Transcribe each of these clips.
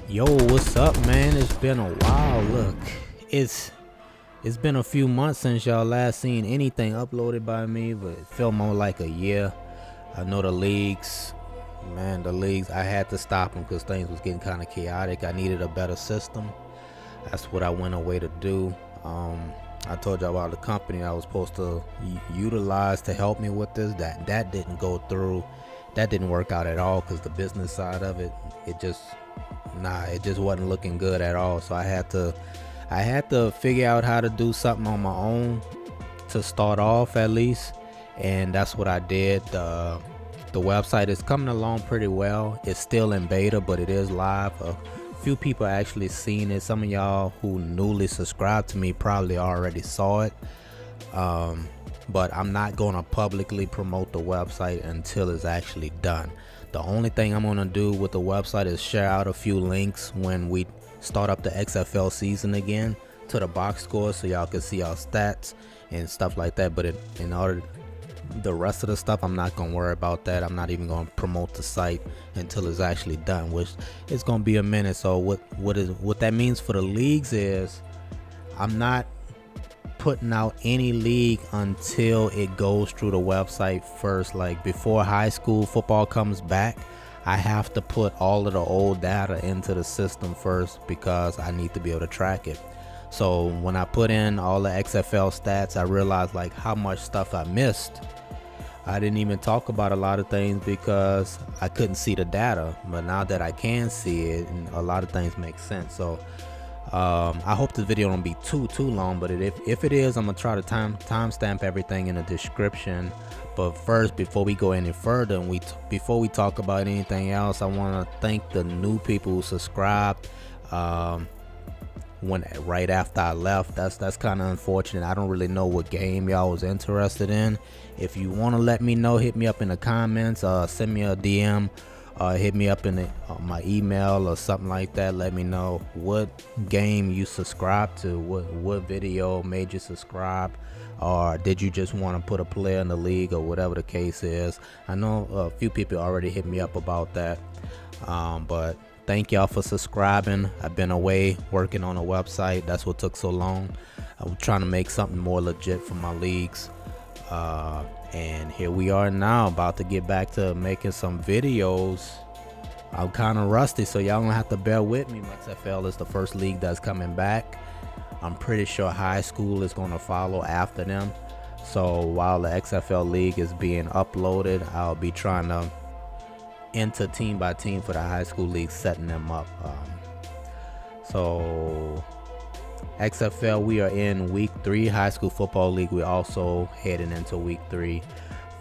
Yo, what's up, man? It's been a while. Look, it's been a few months since y'all last seen anything uploaded by me, but it felt more like a year. I know the leagues, man, I had to stop them because things was getting kind of chaotic. I needed a better system. That's what I went away to do. I told y'all about the company I was supposed to utilize to help me with this. That didn't go through. That didn't work out at all because the business side of it, it just wasn't looking good at all. So I had to figure out how to do something on my own to start off at least, and that's what I did. The website is coming along pretty well. It's still in beta, but it is live. A few people actually seen it. Some of y'all who newly subscribed to me probably already saw it. But I'm not going to publicly promote the website until it's actually done. The only thing I'm going to do with the website is share out a few links when we start up the XFL season again to the box score, so y'all can see our stats and stuff like that. But in order, the rest of the stuff, I'm not going to worry about that. I'm not even going to promote the site until it's actually done, which is going to be a minute. So what that means for the leagues is I'm not putting out any league until it goes through the website first. Like before high school football comes back, I have to put all of the old data into the system first because I need to be able to track it. So when I put in all the XFL stats, I realized like how much stuff I missed. I didn't even talk about a lot of things because I couldn't see the data, but now that I can see it, and a lot of things make sense. So I hope this video don't be too long, but if it is, I'm gonna try to timestamp everything in the description. But first, before we go any further and before we talk about anything else, I want to thank the new people who subscribed right after I left. That's kind of unfortunate. I don't really know what game y'all was interested in. If you want to let me know, hit me up in the comments, send me a DM, hit me up in my email or something like that. Let me know what game you subscribed to, what video made you subscribe, or did you just want to put a player in the league, or whatever the case is. I know a few people already hit me up about that, but thank y'all for subscribing. I've been away working on a website. That's what took so long. I was trying to make something more legit for my leagues, and here we are now, about to get back to making some videos. I'm kind of rusty, so y'all gonna have to bear with me. XFL is the first league that's coming back. I'm pretty sure high school is going to follow after them. So while the XFL league is being uploaded, I'll be trying to enter team by team for the high school league, setting them up. So XFL, we are in week 3. High school football league, we're also heading into week 3.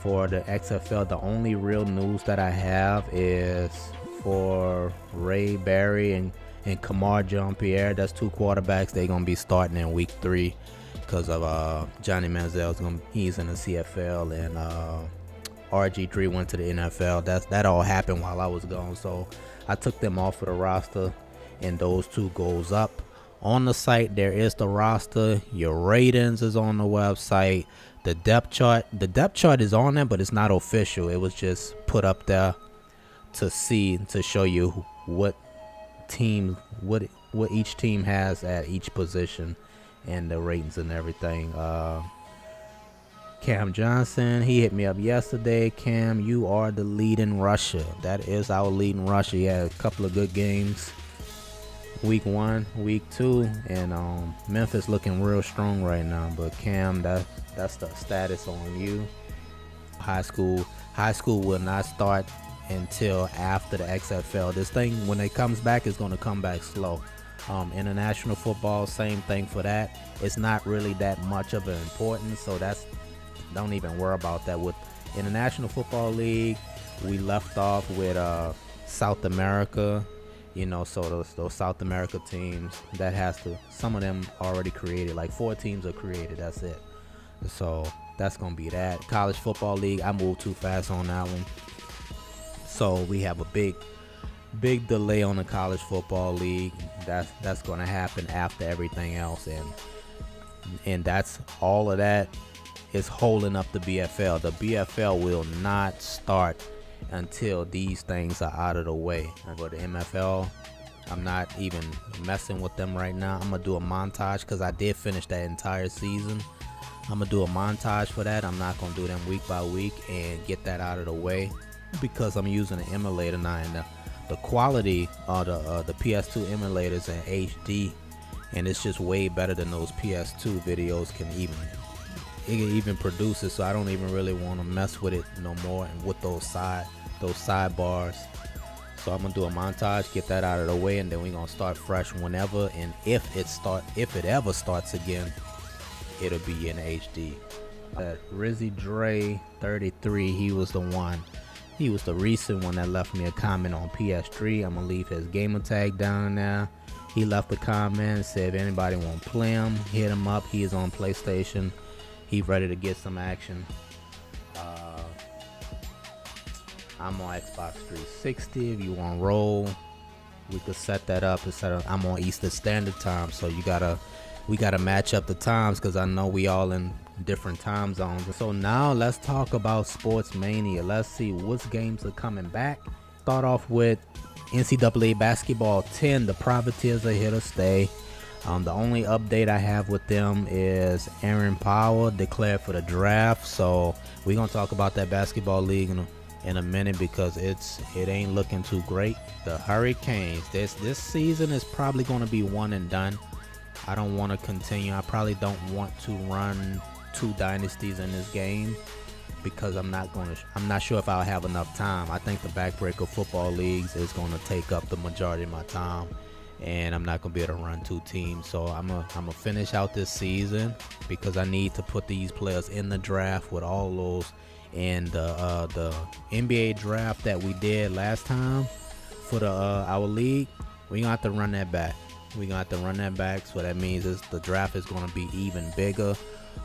For the XFL, the only real news that I have is for Ray Barry and Kamar Jean-Pierre. That's 2 quarterbacks. They're gonna be starting in week 3 because of Johnny Manziel. He's in the CFL, and RG3 went to the NFL. That all happened while I was gone, so I took them off of the roster, and those 2 goes up. On the site, there is the roster. Your ratings is on the website. The depth chart is on there, but it's not official. It was just put up there to show you what each team has at each position, and the ratings and everything. Cam Johnson, he hit me up yesterday. Cam, you are the leading rusher. That is our leading rusher. He had a couple of good games, week 1, week 2, and Memphis looking real strong right now. But Cam, that's the status on you. High school will not start until after the XFL. This thing, when it comes back, is going to come back slow. International football, same thing for that. It's not really that much of an importance, so don't even worry about that. With International Football League, we left off with South America, so those South America teams, some of them already created, like 4 teams are created, that's it. So that's gonna be that. College Football League, I moved too fast on that one, so we have a big delay on the College Football League. That's gonna happen after everything else, and that's all of that is holding up the BFL. The BFL will not start until these things are out of the way. But the MFL, I'm not even messing with them right now. I'm gonna do a montage because I did finish that entire season. I'm gonna do a montage for that. I'm not gonna do them week by week and get that out of the way because I'm using an emulator now, and the quality of the PS2 emulators in HD, and it's just way better than those PS2 videos can even produce it. So I don't even really want to mess with it no more, and with those sidebars. So I'm gonna do a montage, get that out of the way, and then we're gonna start fresh whenever and if it ever starts again, it'll be in HD. Rizzy Dre 33, he was the one. He was the recent one that left me a comment on PS3. I'm gonna leave his gamer tag down there. He left a comment, said if anybody want to play him, hit him up. He is on PlayStation. He's ready to get some action. I'm on Xbox 360. If you want to roll, we could set that up. I'm on Eastern Standard Time, so we gotta match up the times because I know we all in different time zones. So now let's talk about Sports Mania. Let's see what games are coming back. Start off with NCAA Basketball 10. The Privateers are here to stay. The only update I have with them is Aaron Powell declared for the draft. So we're gonna talk about that basketball league in a minute because it ain't looking too great. The Hurricanes, this season is probably gonna be one and done. I don't want to continue. I probably don't want to run 2 dynasties in this game because I'm not sure if I'll have enough time. I think the Backbreaker football leagues is going to take up the majority of my time, and I'm not going to be able to run 2 teams. So I'm gonna finish out this season because I need to put these players in the draft with all those. And the NBA draft that we did last time for our league, we're gonna have to run that back. So that means the draft is going to be even bigger.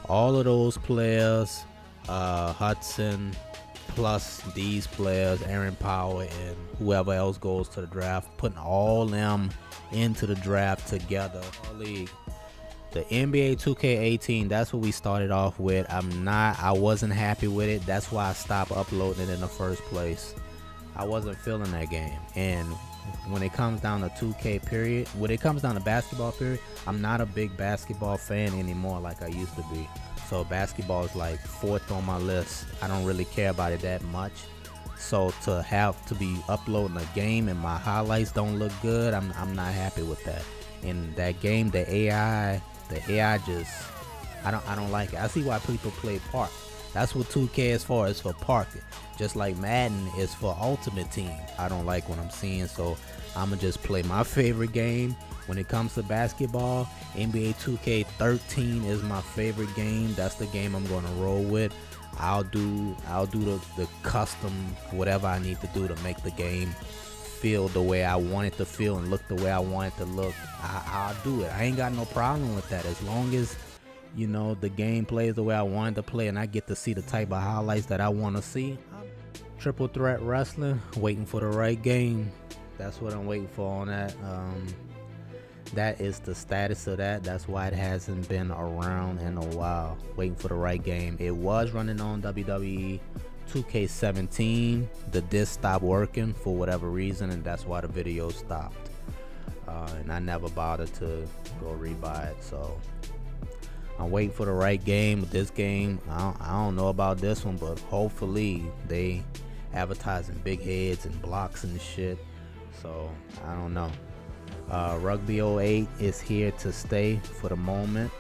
All of those players, Hudson, plus these players, Aaron Powell and whoever else goes to the draft, putting all them into the draft together. League. The NBA 2K18, that's what we started off with. I wasn't happy with it. That's why I stopped uploading it in the first place. I wasn't feeling that game. And when it comes down to 2K period, when it comes down to basketball period, I'm not a big basketball fan anymore like I used to be. So basketball is like 4th on my list. I don't really care about it that much. So to have to be uploading a game and my highlights don't look good, I'm not happy with that. And that game, the AI just, I don't like it. I see why people play Park. That's what 2K is for. It's for Park. Just like Madden is for Ultimate Team. I don't like what I'm seeing, so I'ma just play my favorite game. When it comes to basketball, NBA 2K13 is my favorite game. That's the game I'm gonna roll with. I'll do the custom whatever I need to do to make the game feel the way I want it to feel and look the way I want it to look. I'll do it. I ain't got no problem with that as long as the game plays the way I want it to play and I get to see the type of highlights that I want to see. Triple Threat Wrestling, waiting for the right game. That's what I'm waiting for on that. That is the status of that. That's why it hasn't been around in a while. Waiting for the right game. It was running on WWE 2K17. The disc stopped working for whatever reason, and that's why the video stopped. And I never bothered to go rebuy it. So I'm waiting for the right game. This game, I don't know about this one, but hopefully they advertising big heads and blocks and shit. So I don't know. Rugby 08 is here to stay for the moment.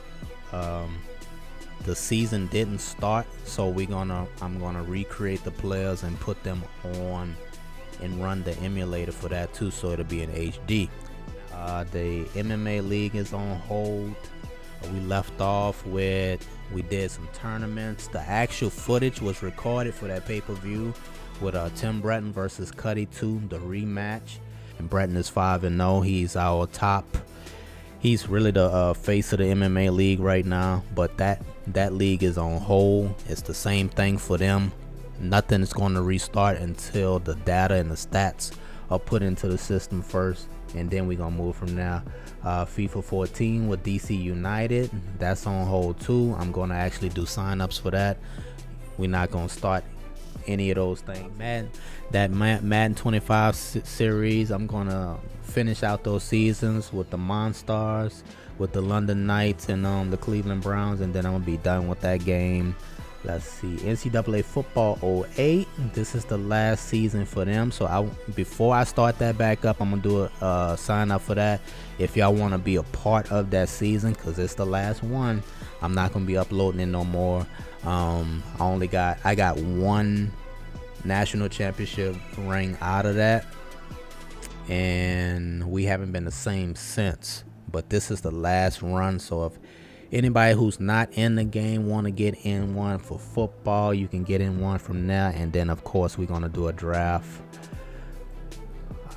The season didn't start, so I'm gonna recreate the players and put them on and run the emulator for that too, so it'll be in HD. The MMA league is on hold. We left off with, we did some tournaments. The actual footage was recorded for that pay-per-view with Tim Breton versus Cuddy 2, the rematch. And Breton is 5-0. He's our top. He's really the face of the MMA league right now. But that league is on hold. It's the same thing for them. Nothing is going to restart until the data and the stats are put into the system first, and then we're gonna move from there. FIFA 14 with DC United, that's on hold too. I'm gonna actually do sign-ups for that. We're not gonna start any of those things. Madden 25 series, I'm gonna finish out those seasons with the Monstars, with the London Knights, and the Cleveland Browns, and then I'm gonna be done with that game. Let's see, NCAA Football 08. This is the last season for them. So before I start that back up, I'm gonna do a sign up for that. If y'all want to be a part of that season, cause it's the last one, I'm not gonna be uploading it no more. I got one national championship ring out of that, and we haven't been the same since. But this is the last run. So if anybody who's not in the game want to get in one for football, you can get in one from there. And then of course we're gonna do a draft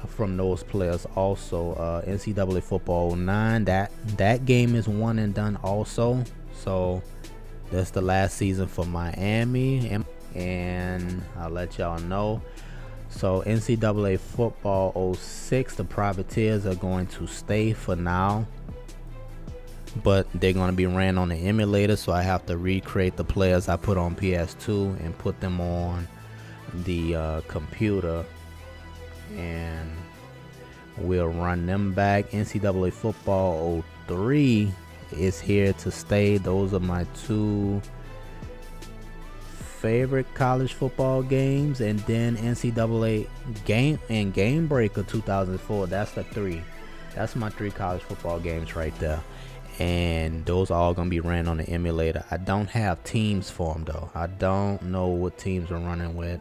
from those players also. NCAA Football 09, that game is one and done also. So that's the last season for Miami, and I'll let y'all know. So NCAA Football 06, the Privateers are going to stay for now, but they're going to be ran on the emulator, so I have to recreate the players I put on PS2 and put them on the computer, and we'll run them back. NCAA Football 03 is here to stay. Those are my two favorite college football games, and then NCAA game and Game Breaker 2004. That's the three. That's my three college football games right there, and those are all gonna be ran on the emulator. I don't have teams for them though. I don't know what teams we're running with.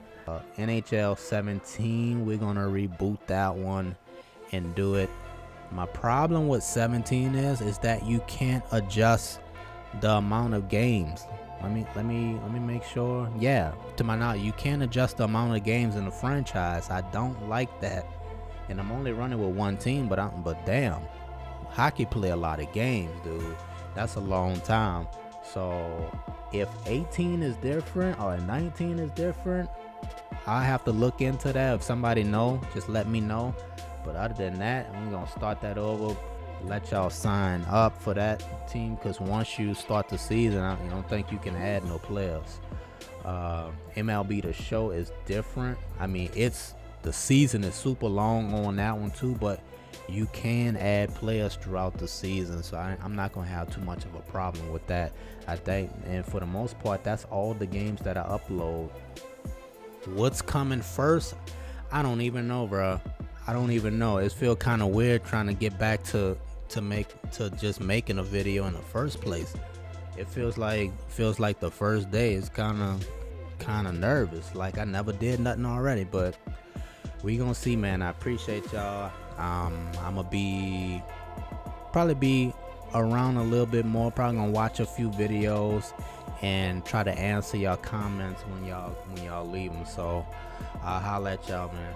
NHL 17, we're gonna reboot that one and do it. My problem with 17 is that you can't adjust the amount of games. Let me make sure. Yeah, to my knowledge, you can't adjust the amount of games in the franchise. I don't like that, and I'm only running with one team. But damn, hockey play a lot of games, dude. That's a long time. So if 18 is different or 19 is different, I have to look into that. If somebody know, just let me know. But other than that, I'm gonna start that over. Let y'all sign up for that team, because once you start the season, I don't think you can add no players. MLB The Show is different. I mean, the season is super long on that one too, but you can add players throughout the season, so I'm not gonna have too much of a problem with that, I think. And for the most part, that's all the games that I upload. What's coming first? I don't even know, bro. I don't even know. It feels kind of weird trying to get back to just making a video in the first place. It feels like the first day is kind of nervous, like I never did nothing already. But we gonna see, man. I appreciate y'all. I'ma probably be around a little bit more. Probably gonna watch a few videos and try to answer y'all comments when y'all leave them. So I'll holler at y'all, man.